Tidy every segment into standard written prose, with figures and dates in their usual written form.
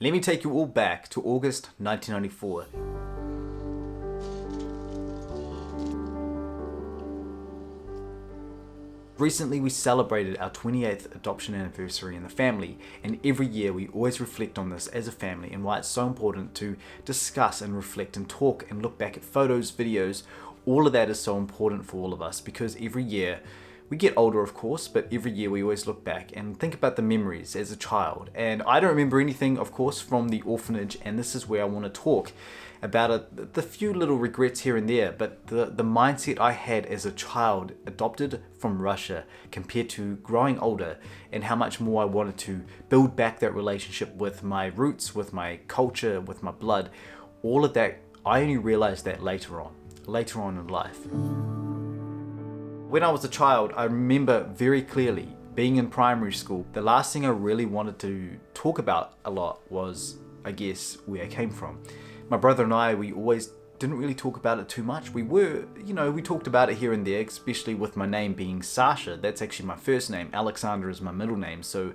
Let me take you all back to August 1994. Recently we celebrated our 28th adoption anniversary in the family, and every year we always reflect on this as a family and why it's so important to discuss and reflect and talk and look back at photos, videos. All of that is so important for all of us because every year we get older, of course, but every year we always look back and think about the memories as a child. And I don't remember anything, of course, from the orphanage, and this is where I want to talk about the few little regrets here and there, but the mindset I had as a child adopted from Russia compared to growing older, and how much more I wanted to build back that relationship with my roots, with my culture, with my blood. All of that, I only realized that later on in life. When I was a child, I remember very clearly being in primary school. The last thing I really wanted to talk about a lot was, I guess, where I came from. My brother and I, we always didn't really talk about it too much. We talked about it here and there, especially with my name being Sasha. That's actually my first name. Alexander is my middle name. So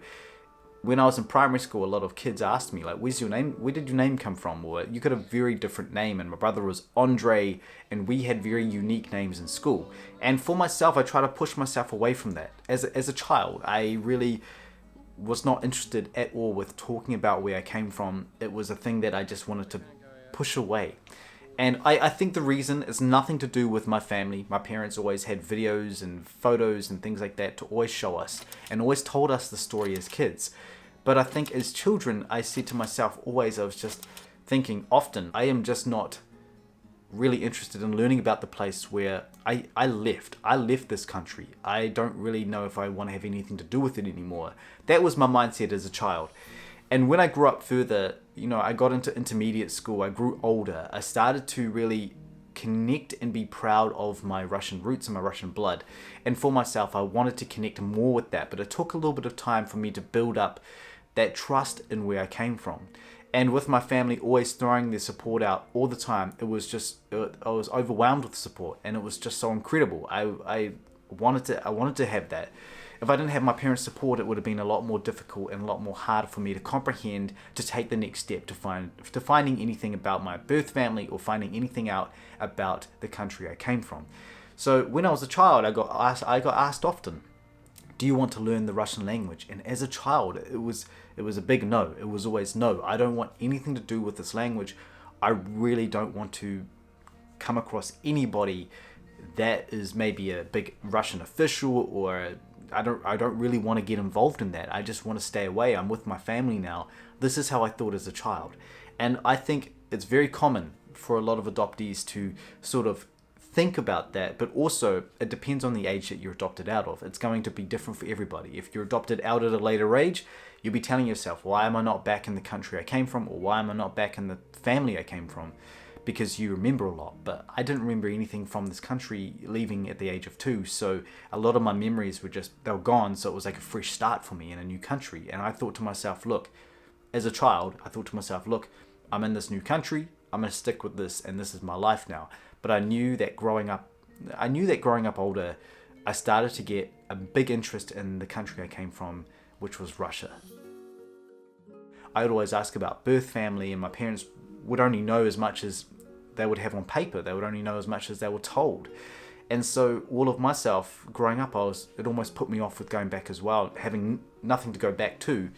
when I was in primary school, a lot of kids asked me, like, where's your name? Where did your name come from? Or you got a very different name. And my brother was Andre, and we had very unique names in school. And for myself, I try to push myself away from that. As a child, I really was not interested at all with talking about where I came from. It was a thing that I just wanted to push away. And I think the reason is nothing to do with my family. My parents always had videos and photos and things like that to always show us and always told us the story as kids. But I think as children, I said to myself always, I was just thinking often, I am just not really interested in learning about the place where I left. I left this country. I don't really know if I want to have anything to do with it anymore. That was my mindset as a child. And when I grew up further, I got into intermediate school, I grew older, I started to really connect and be proud of my Russian roots and my Russian blood. And for myself, I wanted to connect more with that, but it took a little bit of time for me to build up that trust in where I came from. And with my family always throwing their support out all the time, I was overwhelmed with support, and it was just so incredible. I wanted to have that. If I didn't have my parents' support, it would have been a lot more difficult and a lot more hard for me to comprehend, to take the next step, to finding anything about my birth family or finding anything out about the country I came from. So when I was a child, I got asked often, do you want to learn the Russian language? And as a child, it was a big no. It was always no. I don't want anything to do with this language. I really don't want to come across anybody that is maybe a big Russian official, or I don't really want to get involved in that. I just want to stay away. I'm with my family now. This is how I thought as a child. And I think it's very common for a lot of adoptees to sort of think about that, but also it depends on the age that you're adopted out of. It's going to be different for everybody. If you're adopted out at a later age, you'll be telling yourself, why am I not back in the country I came from? Or why am I not back in the family I came from? Because you remember a lot. But I didn't remember anything from this country leaving at the age of 2. So a lot of my memories they were gone. So it was like a fresh start for me in a new country. And I thought to myself, look, as a child, I'm in this new country. I'm going to stick with this, and this is my life now. But I knew that growing up older, I started to get a big interest in the country I came from, which was Russia. I would always ask about birth family, and my parents would only know as much as they would have on paper. They would only know as much as they were told. And so all of myself, growing up, it almost put me off with going back as well, having nothing to go back to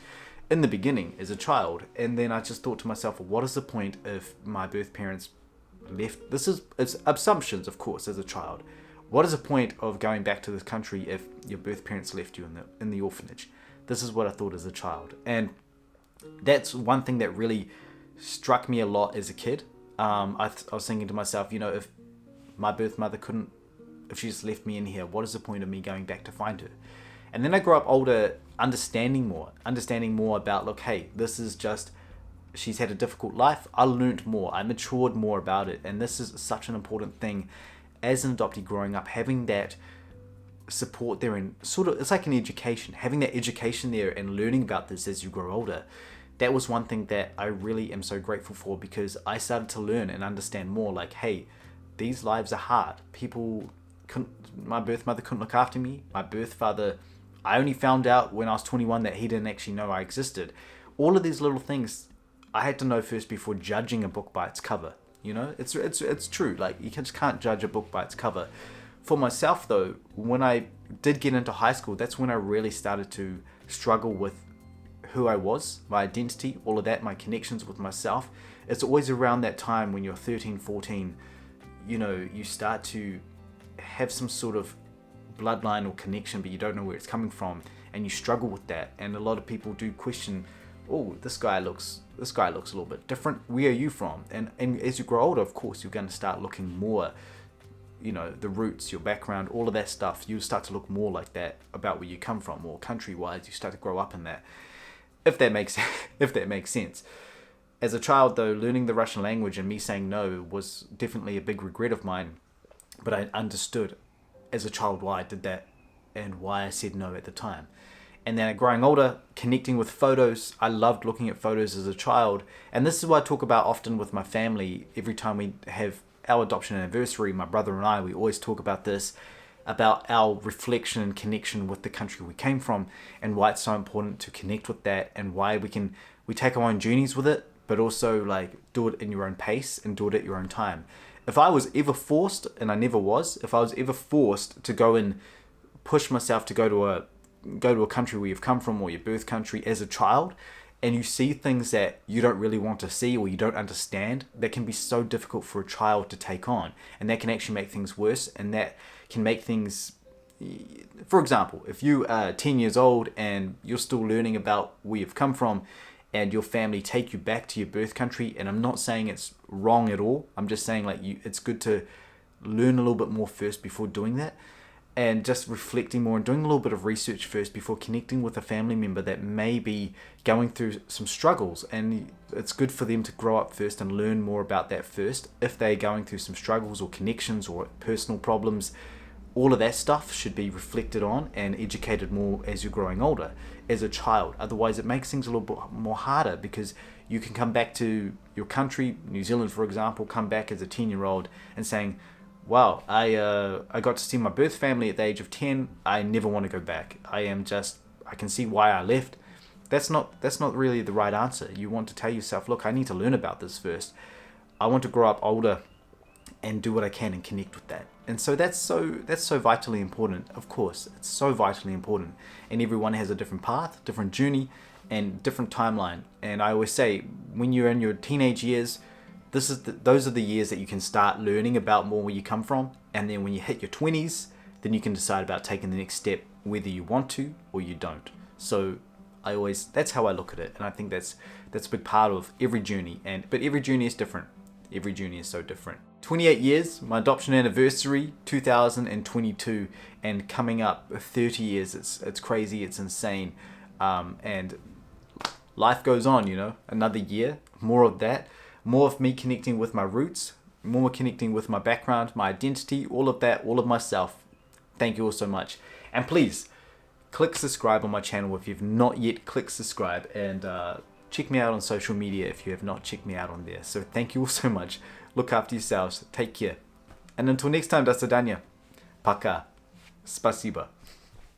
in the beginning as a child. And then I just thought to myself, well, what is the point if my birth parents left? It's assumptions, of course, as a child. What is the point of going back to this country if your birth parents left you in the orphanage? This is what I thought as a child. And that's one thing that really struck me a lot as a kid. I was thinking to myself, if my birth mother if she just left me in here, what is the point of me going back to find her? And then I grew up older, understanding more about, look, hey, she's had a difficult life. I learned more. I matured more about it. And this is such an important thing as an adoptee growing up, having that support there, and sort of, it's like an education, having that education there and learning about this as you grow older. That was one thing that I really am so grateful for, because I started to learn and understand more, like, hey, these lives are hard. My birth mother couldn't look after me. My birth father, I only found out when I was 21 that he didn't actually know I existed. All of these little things I had to know first before judging a book by its cover. You know, it's true. Like, you just can't judge a book by its cover. For myself, though, when I did get into high school, that's when I really started to struggle with who I was, my identity, all of that, my connections with myself. It's always around that time when you're 13, 14, you know, you start to have some sort of bloodline or connection, but you don't know where it's coming from, and you struggle with that. And a lot of people do question, oh, this guy looks a little bit different. Where are you from? And as you grow older, of course, you're going to start looking more, you know, the roots, your background, all of that stuff. You start to look more like that about where you come from, or country-wise, you start to grow up in that. If that makes sense. As a child, though, learning the Russian language and me saying no was definitely a big regret of mine. But I understood as a child why I did that and why I said no at the time. And then growing older, connecting with photos. I loved looking at photos as a child. And this is what I talk about often with my family. Every time we have our adoption anniversary, my brother and I, we always talk about this, about our reflection and connection with the country we came from, and why it's so important to connect with that, and why we take our own journeys with it, but also like do it in your own pace and do it at your own time. If I was ever forced, and I never was, if I was ever forced to go and push myself to go to a country where you've come from, or your birth country, as a child, and you see things that you don't really want to see or you don't understand, that can be so difficult for a child to take on, and that can actually make things worse, and that can make things, for example, if you are 10 years old and you're still learning about where you've come from, and your family take you back to your birth country, and I'm not saying it's wrong at all, I'm just saying like it's good to learn a little bit more first before doing that, and just reflecting more and doing a little bit of research first before connecting with a family member that may be going through some struggles. And it's good for them to grow up first and learn more about that first. If they're going through some struggles or connections or personal problems, all of that stuff should be reflected on and educated more as you're growing older, as a child. Otherwise, it makes things a little bit more harder, because you can come back to your country, New Zealand, for example, come back as a 10-year-old and saying, wow, I got to see my birth family at the age of 10. I never want to go back. I can see why I left. That's not really the right answer. You want to tell yourself, look, I need to learn about this first. I want to grow up older and do what I can and connect with that. And so that's so vitally important. Of course, it's so vitally important. And everyone has a different path, different journey, and different timeline. And I always say, when you're in your teenage years, those are the years that you can start learning about more where you come from. And then when you hit your 20s, then you can decide about taking the next step, whether you want to or you don't. So that's how I look at it. And I think that's a big part of every journey. But every journey is different. Every journey is so different. 28 years, my adoption anniversary, 2022, and coming up 30 years. It's crazy, it's insane. And life goes on, you know, another year, more of that. More of me connecting with my roots, more connecting with my background, my identity, all of that, all of myself. Thank you all so much. And please, click subscribe on my channel if you've not yet. Click subscribe, and check me out on social media if you have not checked me out on there. So thank you all so much. Look after yourselves. Take care. And until next time, до свидания. Пока. Спасибо.